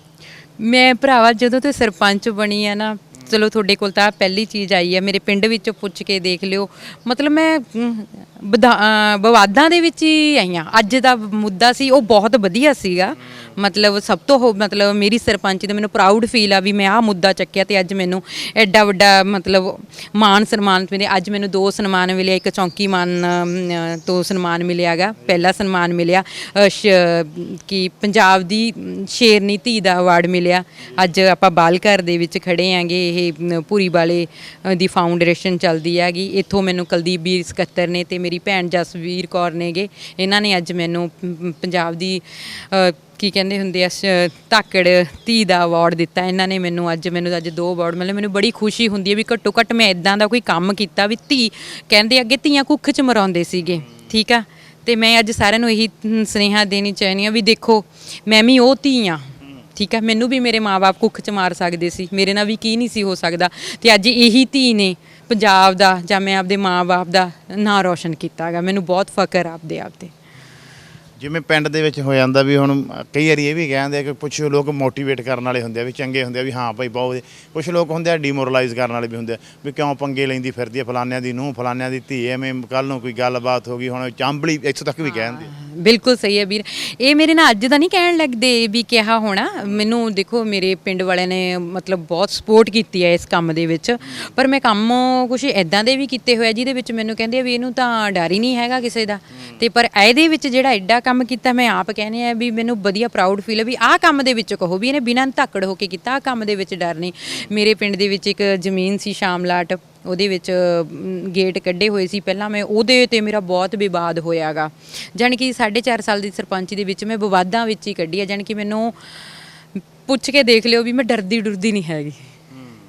ਮੈਂ ਭਰਾਵਾ ਜਦੋਂ ਤੇ ਸਰਪੰਚ ਬਣੀ ਆ ਨਾ, ਚਲੋ ਤੁਹਾਡੇ ਕੋਲ ਤਾਂ ਪਹਿਲੀ ਚੀਜ਼ ਆਈ ਹੈ, ਮੇਰੇ ਪਿੰਡ ਵਿੱਚੋਂ ਪੁੱਛ ਕੇ ਦੇਖ ਲਿਓ। ਮਤਲਬ ਮੈਂ ਵਿਵਾਦਾਂ ਦੇ ਵਿੱਚ ਹੀ ਆਈਆਂ। ਅੱਜ ਦਾ ਮੁੱਦਾ ਸੀ ਉਹ ਬਹੁਤ ਵਧੀਆ ਸੀਗਾ। ਮਤਲਬ ਸਭ ਤੋਂ ਮਤਲਬ ਮੇਰੀ ਸਰਪੰਚ ਦਾ ਮੈਨੂੰ ਪ੍ਰਾਊਡ ਫੀਲ ਆ ਵੀ ਮੈਂ ਆਹ ਮੁੱਦਾ ਚੱਕਿਆ ਤੇ ਅੱਜ ਮੈਨੂੰ ਐਡਾ ਵੱਡਾ ਮਤਲਬ ਮਾਨ ਸਨਮਾਨ ਮਿਲੇ। ਅੱਜ ਮੈਨੂੰ 2 ਸਨਮਾਨ ਮਿਲੇ, ਇੱਕ ਚੌਂਕੀ ਮਾਨ ਤੋਂ ਸਨਮਾਨ ਮਿਲਿਆ ਗਾ, ਪਹਿਲਾ ਸਨਮਾਨ ਮਿਲਿਆ ਕਿ ਪੰਜਾਬ ਦੀ ਸ਼ੇਰਨੀ ਧੀ ਦਾ ਅਵਾਰਡ ਮਿਲਿਆ। ਅੱਜ ਆਪਾਂ ਬਾਲ ਘਰ ਦੇ ਵਿੱਚ ਖੜੇ ਆਂਗੇ, ਇਹ ਭੂਰੀ ਵਾਲੇ ਦੀ ਫਾਊਂਡੇਸ਼ਨ ਚੱਲਦੀ ਹੈਗੀ। ਇੱਥੋਂ ਮੈਨੂੰ ਕੁਲਦੀਪ ਵੀਰ ਸਕੱਤਰ ਨੇ ਤੇ ਮੇਰੀ ਭੈਣ ਜਸਵੀਰ ਕੌਰ ਨੇਗੇ, ਇਹਨਾਂ ਨੇ ਅੱਜ ਮੈਨੂੰ ਪੰਜਾਬ ਦੀ ਕੀ ਕਹਿੰਦੇ ਹੁੰਦੇ ਆ ਧਾਕੜ ਧੀ ਦਾ ਅਵਾਰਡ ਦਿੱਤਾ। ਇਹਨਾਂ ਨੇ ਮੈਨੂੰ ਅੱਜ 2 ਅਵਾਰਡ ਮਿਲੇ। ਮੈਨੂੰ ਬੜੀ ਖੁਸ਼ੀ ਹੁੰਦੀ ਹੈ ਵੀ ਘੱਟੋ ਘੱਟ ਮੈਂ ਇੱਦਾਂ ਦਾ ਕੋਈ ਕੰਮ ਕੀਤਾ ਵੀ ਧੀ ਕਹਿੰਦੇ ਅੱਗੇ ਧੀਆਂ ਕੁੱਖ 'ਚ ਮਰਾਉਂਦੇ ਸੀਗੇ। ਠੀਕ ਆ, ਤੇ ਮੈਂ ਅੱਜ ਸਾਰਿਆਂ ਨੂੰ ਇਹੀ ਸੁਨੇਹਾ ਦੇਣੀ ਚਾਹੁੰਦੀ ਹਾਂ ਵੀ ਦੇਖੋ ਮੈਂ ਵੀ ਉਹ ਧੀ ਹਾਂ। ਠੀਕ ਹੈ, ਮੈਨੂੰ ਵੀ ਮੇਰੇ ਮਾਂ-ਬਾਪ ਕੁੱਖ 'ਚ ਮਾਰ ਸਕਦੇ ਸੀ, ਮੇਰੇ ਨਾਲ ਵੀ ਕੀ ਨਹੀਂ ਸੀ ਹੋ ਸਕਦਾ। ਤੇ ਅੱਜ ਇਹੀ ਧੀ ਨੇ ਪੰਜਾਬ ਦਾ ਜਾਂ ਮੈਂ ਆਪਦੇ ਮਾਂ-ਬਾਪ ਦਾ ਨਾਂ ਰੌਸ਼ਨ ਕੀਤਾ ਹੈਗਾ। ਮੈਨੂੰ ਬਹੁਤ ਫਖਰ ਆ ਆਪਦੇ ਆਪ 'ਤੇ। ਜਿਵੇਂ ਪਿੰਡ ਦੇ ਵਿੱਚ ਹੋ ਜਾਂਦਾ ਵੀ ਹੁਣ ਕਈ ਵਾਰੀ ਇਹ ਵੀ ਕਹਿੰਦੇ ਆ ਕਿ ਕੁਛ ਲੋਕ ਮੋਟੀਵੇਟ ਕਰਨ ਵਾਲੇ ਹੁੰਦੇ ਆ ਵੀ ਚੰਗੇ ਹੁੰਦੇ ਆ ਵੀ ਹਾਂ ਭਾਈ ਬਹੁਤ ਵਧੀਆ, ਕੁਛ ਲੋਕ ਹੁੰਦੇ ਆ ਡੀਮੋਰਲਾਈਜ਼ ਕਰਨ ਵਾਲੇ ਵੀ ਹੁੰਦੇ ਆ ਵੀ ਕਿਉਂ ਪੰਗੇ ਲੈਂਦੀ ਫਿਰਦੀ ਆ ਫਲਾਨਿਆਂ ਦੀ ਨੂੰਹ ਫਲਾਨਿਆਂ ਦੀ ਧੀ, ਐਵੇਂ ਕੱਲ ਨੂੰ ਕੋਈ ਗੱਲਬਾਤ ਹੋ ਗਈ ਹੁਣ ਚਾਂਬਲੀ ਇੱਥੋਂ ਤੱਕ ਵੀ ਕਹਿੰਦੇ ਆ। ਬਿਲਕੁਲ ਸਹੀ ਹੈ ਵੀਰ। ਇਹ ਮੇਰੇ ਨਾਲ ਅੱਜ ਦਾ ਨਹੀਂ ਕਹਿਣ ਲੱਗਦੇ ਵੀ ਕਿਹਾ ਹੋਣਾ। ਮੈਨੂੰ ਦੇਖੋ ਮੇਰੇ ਪਿੰਡ ਵਾਲਿਆਂ ਨੇ ਮਤਲਬ ਬਹੁਤ ਸਪੋਰਟ ਕੀਤੀ ਹੈ ਇਸ ਕੰਮ ਦੇ ਵਿੱਚ, ਪਰ ਮੈਂ ਕੰਮ ਕੁਛ ਇੱਦਾਂ ਦੇ ਵੀ ਕੀਤੇ ਹੋਏ ਜਿਹਦੇ ਵਿੱਚ ਮੈਨੂੰ ਕਹਿੰਦੇ ਆ ਵੀ ਇਹਨੂੰ ਤਾਂ ਡਰ ਹੀ ਨਹੀਂ ਹੈਗਾ ਕਿਸੇ ਦਾ, ਤੇ ਪਰ ਇਹਦੇ ਵਿੱਚ ਜਿਹੜਾ ਐਡਾ ਕੰਮ ਕੀਤਾ ਮੈਂ ਆਪ ਕਹਿੰਦੇ ਆ ਵੀ ਮੈਨੂੰ ਵਧੀਆ ਪ੍ਰਾਊਡ ਫੀਲ ਹੈ ਵੀ ਆਹ ਕੰਮ ਦੇ ਵਿੱਚ ਕਹੋ ਵੀ ਇਹਨੇ ਬਿਨਾਂ ਧਾਕੜ ਹੋ ਕੇ ਕੀਤਾ, ਆਹ ਕੰਮ ਦੇ ਵਿੱਚ ਡਰ ਨਹੀਂ। ਮੇਰੇ ਪਿੰਡ ਦੇ ਵਿੱਚ ਇੱਕ ਜ਼ਮੀਨ ਸੀ ਸ਼ਾਮਲਾਟ, ਉਹਦੇ ਵਿੱਚ ਗੇਟ ਕੱਢੇ ਹੋਏ ਸੀ ਪਹਿਲਾਂ, ਮੈਂ ਉਹਦੇ 'ਤੇ ਮੇਰਾ ਬਹੁਤ ਵਿਵਾਦ ਹੋਇਆ ਗਾ। ਜਾਣੀ ਕਿ 4.5 ਸਾਲ ਦੀ ਸਰਪੰਚੀ ਦੇ ਵਿੱਚ ਮੈਂ ਵਿਵਾਦਾਂ ਵਿੱਚ ਹੀ ਕੱਢੀ ਆ। ਜਾਣੀ ਕਿ ਮੈਨੂੰ ਪੁੱਛ ਕੇ ਦੇਖ ਲਿਓ ਵੀ ਮੈਂ ਡਰਦੀ ਨਹੀਂ ਹੈਗੀ।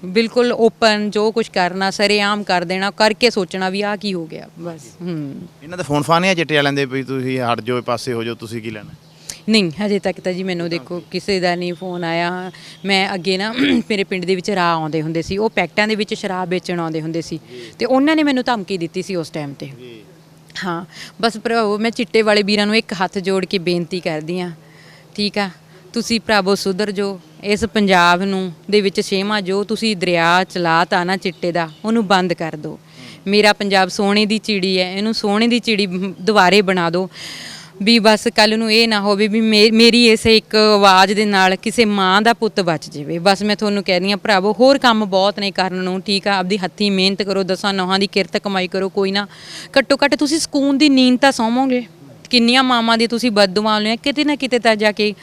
ਬਿਲਕੁਲ ਓਪਨ ਜੋ ਕੁਝ ਕਰਨਾ ਸਰੇਆਮ ਕਰ ਦੇਣਾ, ਕਰਕੇ ਸੋਚਣਾ ਵੀ ਆਹ ਕੀ ਹੋ ਗਿਆ ਬਸ। ਇਹਨਾਂ ਦਾ ਫੋਨ ਫਾਨ ਨਹੀਂ ਆ ਚਿੱਟੇ ਵਾਲਿਆਂ ਦੇ ਵੀ ਤੁਸੀਂ ਹਟ ਜਾਓ ਪਾਸੇ ਹੋ ਜਾਓ, ਤੁਸੀਂ ਕੀ ਲੈਣਾ? ਨਹੀਂ, ਹਜੇ ਤੱਕ ਤਾਂ ਜੀ ਮੈਨੂੰ ਦੇਖੋ ਕਿਸੇ ਦਾ ਨਹੀਂ ਫੋਨ ਆਇਆ। ਮੈਂ ਅੱਗੇ ਨਾ ਮੇਰੇ ਪਿੰਡ ਦੇ ਵਿੱਚ ਰਾਹ ਆਉਂਦੇ ਹੁੰਦੇ ਸੀ, ਉਹ ਪੈਕਟਾਂ ਦੇ ਵਿੱਚ ਸ਼ਰਾਬ ਵੇਚਣ ਆਉਂਦੇ ਹੁੰਦੇ ਸੀ ਤੇ ਉਹਨਾਂ ਨੇ ਮੈਨੂੰ ਧਮਕੀ ਦਿੱਤੀ ਸੀ ਉਸ ਟਾਈਮ ਤੇ। ਹਾਂ ਬਸ ਭਰਾਵੋ ਮੈਂ ਚਿੱਟੇ ਵਾਲੇ ਵੀਰਾਂ ਨੂੰ ਇੱਕ ਹੱਥ ਜੋੜ ਕੇ ਬੇਨਤੀ ਕਰਦੀ ਹਾਂ, ਠੀਕ ਆ, ਤੁਸੀਂ ਭਰਾਵੋ ਸੁਧਰ ਜੋ। ਇਸ ਪੰਜਾਬ ਨੂੰ ਦੇ ਵਿੱਚ ਛੇਵਾਂ ਜੋ ਤੁਸੀਂ ਦਰਿਆ ਚਲਾਤਾ ਨਾ ਚਿੱਟੇ ਦਾ, ਉਹਨੂੰ ਬੰਦ ਕਰ ਦਿਓ। ਮੇਰਾ ਪੰਜਾਬ ਸੋਨੇ ਦੀ ਚਿੜੀ ਹੈ, ਇਹਨੂੰ ਸੋਨੇ ਦੀ ਚਿੜੀ ਦੁਬਾਰੇ ਬਣਾ ਦਿਓ ਵੀ ਬਸ ਕੱਲ ਨੂੰ ਇਹ ਨਾ ਹੋਵੇ ਵੀ ਮੇਰੀ ਇਸ ਇੱਕ ਆਵਾਜ਼ ਦੇ ਨਾਲ ਕਿਸੇ ਮਾਂ ਦਾ ਪੁੱਤ ਬਚ ਜਾਵੇ। ਬਸ ਮੈਂ ਤੁਹਾਨੂੰ ਕਹਿ ਰਹੀ ਹਾਂ ਭਰਾਵੋ, ਹੋਰ ਕੰਮ ਬਹੁਤ ਨੇ ਕਰਨ ਨੂੰ, ਠੀਕ ਆ, ਆਪਦੀ ਹੱਥੀਂ ਮਿਹਨਤ ਕਰੋ, 10 ਨੌਹਾਂ ਦੀ ਕਿਰਤ ਕਮਾਈ ਕਰੋ, ਕੋਈ ਨਾ ਘੱਟੋ ਘੱਟ ਤੁਸੀਂ ਸਕੂਨ ਦੀ ਨੀਂਦ ਤਾਂ ਸੌਵੋਗੇ। ਕਿੰਨੀਆਂ ਮਾਵਾਂ ਦੀ ਤੁਸੀਂ ਬਦਦੁਆ ਲਿਆ, ਕਿਤੇ ਨਾ ਕਿਤੇ ਤਾਂ ਜਾ ਕੇ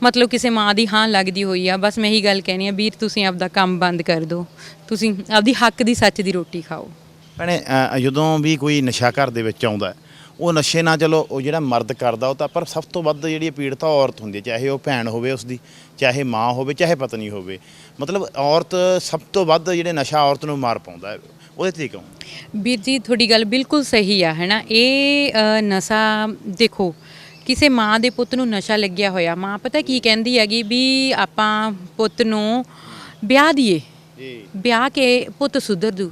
ਮਤਲਬ ਕਿਸੇ ਮਾਂ ਦੀ ਹਾਂ ਲੱਗਦੀ ਹੋਈ ਆ। ਬਸ ਮੈਂ ਇਹੀ ਗੱਲ ਕਹਿਣੀ ਆ ਵੀਰ, ਤੁਸੀਂ ਆਪਦਾ ਕੰਮ ਬੰਦ ਕਰ ਦਿਓ, ਤੁਸੀਂ ਆਪਦੀ ਹੱਕ ਦੀ ਸੱਚ ਦੀ ਰੋਟੀ ਖਾਓ। ਭੈਣੇ ਜਦੋਂ ਵੀ ਕੋਈ ਨਸ਼ਾ ਘਰ ਦੇ ਵਿੱਚ ਆਉਂਦਾ, ਉਹ ਨਸ਼ੇ ਨਾਲ ਚਲੋ ਉਹ ਜਿਹੜਾ ਮਰਦ ਕਰਦਾ ਉਹ ਤਾਂ, ਪਰ ਸਭ ਤੋਂ ਵੱਧ ਜਿਹੜੀ ਪੀੜਤ ਔਰਤ ਹੁੰਦੀ ਹੈ, ਚਾਹੇ ਉਹ ਭੈਣ ਹੋਵੇ ਉਸਦੀ, ਚਾਹੇ ਮਾਂ ਹੋਵੇ, ਚਾਹੇ ਪਤਨੀ ਹੋਵੇ, ਮਤਲਬ ਔਰਤ ਸਭ ਤੋਂ ਵੱਧ ਜਿਹੜੇ ਨਸ਼ਾ ਔਰਤ ਨੂੰ ਮਾਰ ਪਾਉਂਦਾ ਹੈ, ਉਹਦੇ ਤੇ ਕਹੂੰ। ਵੀਰ ਜੀ ਤੁਹਾਡੀ ਗੱਲ ਬਿਲਕੁਲ ਸਹੀ ਆ, ਹੈ ਨਾ। ਇਹ ਨਸ਼ਾ ਦੇਖੋ, ਕਿਸੇ ਮਾਂ ਦੇ ਪੁੱਤ ਨੂੰ ਨਸ਼ਾ ਲੱਗਿਆ ਹੋਇਆ, ਮਾਂ ਪਤਾ ਕੀ ਕਹਿੰਦੀ ਹੈਗੀ ਵੀ ਆਪਾਂ ਪੁੱਤ ਨੂੰ ਵਿਆਹ ਦਈਏ, ਵਿਆਹ ਕੇ ਪੁੱਤ ਸੁਧਰ ਜੂ।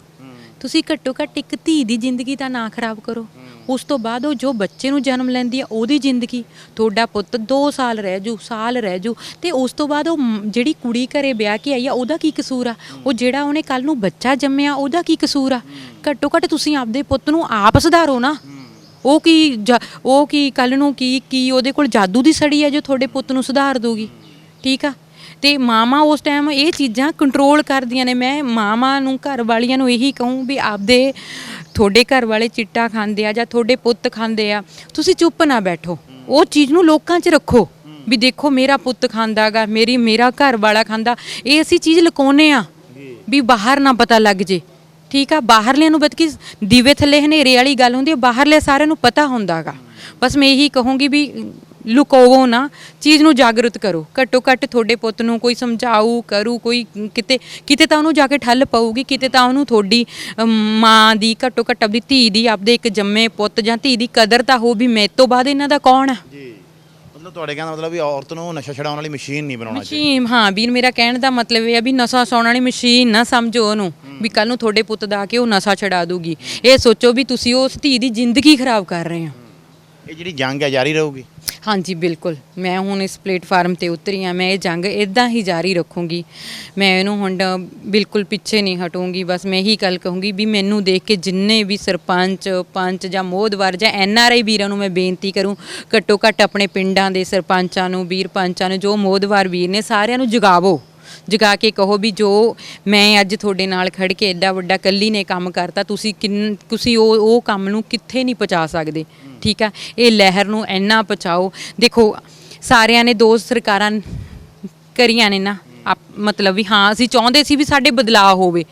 ਤੁਸੀਂ ਘੱਟੋ ਘੱਟ ਇੱਕ ਧੀ ਦੀ ਜ਼ਿੰਦਗੀ ਤਾਂ ਨਾ ਖਰਾਬ ਕਰੋ। ਉਸ ਤੋਂ ਬਾਅਦ ਉਹ ਜੋ ਬੱਚੇ ਨੂੰ ਜਨਮ ਲੈਂਦੀ ਆ ਉਹਦੀ ਜ਼ਿੰਦਗੀ, ਤੁਹਾਡਾ ਪੁੱਤ 2 ਸਾਲ ਰਹਿ ਜੂ, ਸਾਲ ਰਹਿ ਜੂ, ਤੇ ਉਸ ਤੋਂ ਬਾਅਦ ਉਹ ਜਿਹੜੀ ਕੁੜੀ ਘਰੇ ਵਿਆਹ ਕੇ ਆਈ ਆ ਉਹਦਾ ਕੀ ਕਸੂਰ ਆ? ਉਹ ਜਿਹੜਾ ਉਹਨੇ ਕੱਲ ਨੂੰ ਬੱਚਾ ਜੰਮਿਆ ਉਹਦਾ ਕੀ ਕਸੂਰ ਆ? ਘੱਟੋ ਘੱਟ ਤੁਸੀਂ ਆਪਦੇ ਪੁੱਤ ਨੂੰ ਆਪ ਸੁਧਾਰੋ ਨਾ। ਉਹ ਕੀ ਕੱਲ ਨੂੰ ਕੀ ਉਹਦੇ ਕੋਲ ਜਾਦੂ ਦੀ ਸੜੀ ਹੈ ਜੋ ਤੁਹਾਡੇ ਪੁੱਤ ਨੂੰ ਸੁਧਾਰ ਦੂਗੀ, ਠੀਕ ਆ। ਤੇ ਮਾਵਾਂ ਉਸ ਟਾਈਮ ਇਹ ਚੀਜ਼ਾਂ ਕੰਟਰੋਲ ਕਰਦੀਆਂ ਨੇ। ਮੈਂ ਮਾਵਾਂ ਨੂੰ, ਘਰ ਵਾਲੀਆਂ ਨੂੰ ਇਹੀ ਕਹੂੰ ਵੀ ਆਪਦੇ ਤੁਹਾਡੇ ਘਰ ਵਾਲੇ ਚਿੱਟਾ ਖਾਂਦੇ ਆ ਜਾਂ ਤੁਹਾਡੇ ਪੁੱਤ ਖਾਂਦੇ ਆ, ਤੁਸੀਂ ਚੁੱਪ ਨਾ ਬੈਠੋ, ਉਹ ਚੀਜ਼ ਨੂੰ ਲੋਕਾਂ 'ਚ ਰੱਖੋ ਵੀ ਦੇਖੋ ਮੇਰਾ ਪੁੱਤ ਖਾਂਦਾ ਗਾ, ਮੇਰਾ ਘਰ ਵਾਲਾ ਖਾਂਦਾ। ਇਹ ਅਸੀਂ ਚੀਜ਼ ਲੁਕਾਉਂਦੇ ਆ ਵੀ ਬਾਹਰ ਨਾ ਪਤਾ ਲੱਗ ਜੇ, ਠੀਕ ਆ। ਬਾਹਰਲਿਆਂ ਨੂੰ ਬਤਕੀ ਦੀਵੇ ਥੱਲੇ ਹਨੇਰੇ ਵਾਲੀ ਗੱਲ ਹੁੰਦੀ ਹੈ, ਬਾਹਰਲੇ ਸਾਰਿਆਂ ਨੂੰ ਪਤਾ ਹੁੰਦਾ ਗਾ। ਬਸ ਮੈਂ ਇਹੀ ਕਹੂੰਗੀ ਵੀ ਲੁਕਾਵੋ ਨਾ, ਚੀਜ਼ ਨੂੰ ਜਾਗਰੂਕ ਕਰੋ। ਘੱਟੋ ਘੱਟ ਤੁਹਾਡੇ ਪੁੱਤ ਨੂੰ ਕੋਈ ਸਮਝਾਊ ਕਰੂ, ਕੋਈ ਕਿਤੇ ਤਾਂ ਉਹਨੂੰ ਜਾ ਕੇ ਠੱਲ ਪਊਗੀ, ਕਿਤੇ ਤਾਂ ਉਹਨੂੰ ਤੁਹਾਡੀ ਮਾਂ ਦੀ, ਘੱਟੋ ਘੱਟ ਆਪਦੀ ਧੀ ਦੀ, ਆਪਦੇ ਇੱਕ ਜੰਮੇ ਪੁੱਤ ਜਾਂ ਧੀ ਦੀ ਕਦਰ ਤਾਂ ਹੋ ਵੀ ਮੇਰੇ ਤੋਂ ਬਾਅਦ ਇਹਨਾਂ ਦਾ ਕੌਣ ਆ। ਜੀ ਮਤਲਬ ਤੁਹਾਡੇ ਕਹਿਣ ਦਾ ਮਤਲਬ ਵੀ ਔਰਤ ਨੂੰ ਨਸ਼ਾ ਛਡਾਉਣ ਵਾਲੀ ਮਸ਼ੀਨ ਨਹੀਂ ਬਣਾਉਣਾ ਚਾਹੀਦਾ। ਮਸ਼ੀਨ, ਹਾਂ ਵੀਰ, ਮੇਰਾ ਕਹਿਣ ਦਾ ਮਤਲਬ ਇਹ ਆ ਵੀ ਨਸ਼ਾ ਛਡਾਉਣ ਵਾਲੀ ਮਸ਼ੀਨ ਨਾ ਸਮਝੋ ਉਹਨੂੰ ਵੀ ਕੱਲ ਨੂੰ ਤੁਹਾਡੇ ਪੁੱਤ ਦਾ ਆ ਕੇ ਉਹ ਨਸ਼ਾ ਛਡਾ ਦੂਗੀ। ਇਹ ਸੋਚੋ ਵੀ ਤੁਸੀਂ ਉਸ ਧੀ ਦੀ ਜ਼ਿੰਦਗੀ ਖਰਾਬ ਕਰ ਰਹੇ ਹੋ। ਇਹ ਜਿਹੜੀ ਜੰਗ ਹੈ ਜਾਰੀ ਰਹੂਗੀ? ਹਾਂਜੀ ਬਿਲਕੁਲ, ਮੈਂ ਹੁਣ ਇਸ ਪਲੇਟਫਾਰਮ ਤੇ ਉਤਰੀ ਹਾਂ, ਮੈਂ ਇਹ ਜੰਗ ਇਦਾਂ ਹੀ ਜਾਰੀ ਰੱਖੂੰਗੀ। ਮੈਂ ਇਹਨੂੰ ਹੁਣ ਬਿਲਕੁਲ ਪਿੱਛੇ ਨਹੀਂ ਹਟੂੰਗੀ। ਬਸ ਮੈਂ ਇਹੀ ਗੱਲ ਕਹੂੰਗੀ ਵੀ ਮੈਨੂੰ ਦੇਖ ਕੇ ਜਿੰਨੇ ਵੀ ਸਰਪੰਚ, ਪੰਚ ਜਾਂ ਮੋਹਦਵਾਰ ਜਾਂ NRI ਵੀਰਾਂ ਨੂੰ ਮੈਂ ਬੇਨਤੀ ਕਰੂੰ, ਘੱਟੋ ਘੱਟ ਆਪਣੇ ਪਿੰਡਾਂ ਦੇ ਸਰਪੰਚਾਂ ਨੂੰ, ਵੀਰ ਪੰਚਾਂ ਨੂੰ, ਜੋ ਮੋਹਦਵਾਰ ਵੀਰ ਨੇ, ਸਾਰਿਆਂ ਨੂੰ ਜਗਾਵੋ, ਜਗਾ ਕੇ ਕਹੋ ਵੀ ਜੋ ਮੈਂ ਅੱਜ ਤੁਹਾਡੇ ਨਾਲ ਖੜ ਕੇ ਐਡਾ ਵੱਡਾ ਕੱਲੀ ਨੇ ਕੰਮ ਕਰਤਾ, ਤੁਸੀਂ ਉਹ ਕੰਮ ਨੂੰ ਕਿੱਥੇ ਨਹੀਂ ਪਹੁੰਚਾ ਸਕਦੇ, ਠੀਕ ਆ। ਇਹ ਲਹਿਰ ਨੂੰ ਇੰਨਾ ਪਹੁੰਚਾਓ। ਦੇਖੋ ਸਾਰਿਆਂ ਨੇ 2 ਸਰਕਾਰਾਂ ਕਰੀਆਂ ਨੇ ਨਾ, ਮਤਲਬ ਵੀ ਹਾਂ ਅਸੀਂ ਚਾਹੁੰਦੇ ਸੀ ਵੀ ਸਾਡੇ ਬਦਲਾਅ ਹੋਵੇ,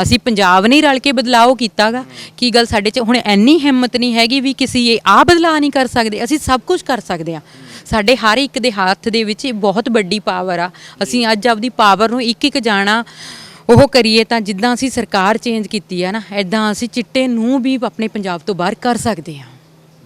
ਅਸੀਂ ਪੰਜਾਬ ਨੇ ਰਲ ਕੇ ਬਦਲਾਅ ਕੀਤਾ ਗਾ। ਕੀ ਗੱਲ ਸਾਡੇ 'ਚ ਹੁਣ ਇੰਨੀ ਹਿੰਮਤ ਨਹੀਂ ਹੈਗੀ ਵੀ ਕਿਸੇ ਇਹ ਬਦਲਾਅ ਨਹੀਂ ਕਰ ਸਕਦੇ? ਅਸੀਂ ਸਭ ਕੁਝ ਕਰ ਸਕਦੇ ਹਾਂ। ਸਾਡੇ ਹਰ ਇੱਕ ਦੇ ਹੱਥ ਦੇ ਵਿੱਚ ਬਹੁਤ ਵੱਡੀ ਪਾਵਰ ਆ। ਅਸੀਂ ਅੱਜ ਆਪਦੀ ਪਾਵਰ ਨੂੰ ਇੱਕ ਜਾਣਾ ਉਹ ਕਰੀਏ ਤਾਂ ਜਿੱਦਾਂ ਅਸੀਂ ਸਰਕਾਰ ਚੇਂਜ ਕੀਤੀ ਆ ਨਾ, ਇੱਦਾਂ ਅਸੀਂ ਚਿੱਟੇ ਨੂੰ ਵੀ ਆਪਣੇ ਪੰਜਾਬ ਤੋਂ ਬਾਹਰ ਕਰ ਸਕਦੇ ਹਾਂ।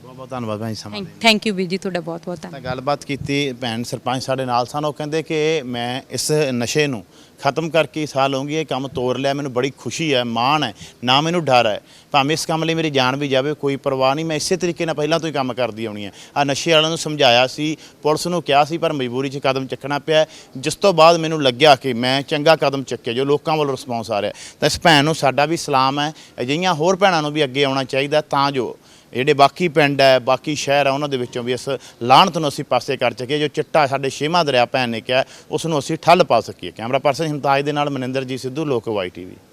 ਬਹੁਤ ਬਹੁਤ ਧੰਨਵਾਦ ਭੈਣ ਜੀ ਸਮਾਂ ਦੇਣ ਲਈ। ਥੈਂਕ ਯੂ ਵੀਰ ਜੀ, ਤੁਹਾਡਾ ਬਹੁਤ ਬਹੁਤ ਧੰਨਵਾਦ। ਤਾਂ ਗੱਲਬਾਤ ਕੀਤੀ, ਭੈਣ ਸਰਪੰਚ ਸਾਡੇ ਨਾਲ ਸਨ। ਉਹ ਕਹਿੰਦੇ ਕਿ ਮੈਂ ਇਸ ਨਸ਼ੇ ਨੂੰ ਖਤਮ ਕਰਕੇ ਸਾਲ ਲਊਂਗੀ, ਇਹ ਕੰਮ ਤੋਰ ਲਿਆ, ਮੈਨੂੰ ਬੜੀ ਖੁਸ਼ੀ ਹੈ, ਮਾਣ ਹੈ, ਨਾ ਮੈਨੂੰ ਡਰ ਹੈ। ਭਾਵੇਂ ਇਸ ਕੰਮ ਲਈ ਮੇਰੀ ਜਾਨ ਵੀ ਜਾਵੇ, ਕੋਈ ਪਰਵਾਹ ਨਹੀਂ, ਮੈਂ ਇਸੇ ਤਰੀਕੇ ਨਾਲ ਪਹਿਲਾਂ ਤੋਂ ਹੀ ਕੰਮ ਕਰਦੀ ਆਉਣੀ ਹੈ। ਆ ਨਸ਼ੇ ਵਾਲਿਆਂ ਨੂੰ ਸਮਝਾਇਆ ਸੀ, ਪੁਲਿਸ ਨੂੰ ਕਿਹਾ ਸੀ, ਪਰ ਮਜਬੂਰੀ 'ਚ ਕਦਮ ਚੱਕਣਾ ਪਿਆ, ਜਿਸ ਤੋਂ ਬਾਅਦ ਮੈਨੂੰ ਲੱਗਿਆ ਕਿ ਮੈਂ ਚੰਗਾ ਕਦਮ ਚੱਕਿਆ, ਜੋ ਲੋਕਾਂ ਵੱਲੋਂ ਰਿਸਪੌਂਸ ਆ ਰਿਹਾ। ਤਾਂ ਇਸ ਭੈਣ ਨੂੰ ਸਾਡਾ ਵੀ ਸਲਾਮ ਹੈ। ਅਜਿਹੀਆਂ ਹੋਰ ਭੈਣਾਂ ਨੂੰ ਵੀ ਅੱਗੇ ਆਉਣਾ ਚਾਹੀਦਾ, ਤਾਂ ਜੋ ਜਿਹੜੇ ਬਾਕੀ ਪਿੰਡ ਹੈ, ਬਾਕੀ ਸ਼ਹਿਰ ਹੈ, ਉਹਨਾਂ ਦੇ ਵਿੱਚੋਂ ਵੀ ਇਸ ਲਾਹਨਤ ਨੂੰ ਅਸੀਂ ਪਾਸੇ ਕਰ ਸਕੀਏ। ਜੋ ਚਿੱਟਾ ਸਾਡੇ 6ਵਾਂ ਦਰਿਆ ਭੈਣ ਨੇ ਕਿਹਾ, ਉਸ ਨੂੰ ਅਸੀਂ ਠੱਲ ਪਾ ਸਕੀਏ। ਕੈਮਰਾ ਪਰਸਨ ਹਿਮਤਾਜ ਦੇ ਨਾਲ ਮਨਿੰਦਰਜੀਤ ਸਿੱਧੂ, ਲੋਕ ਵਾਈ ਟੀਵੀ।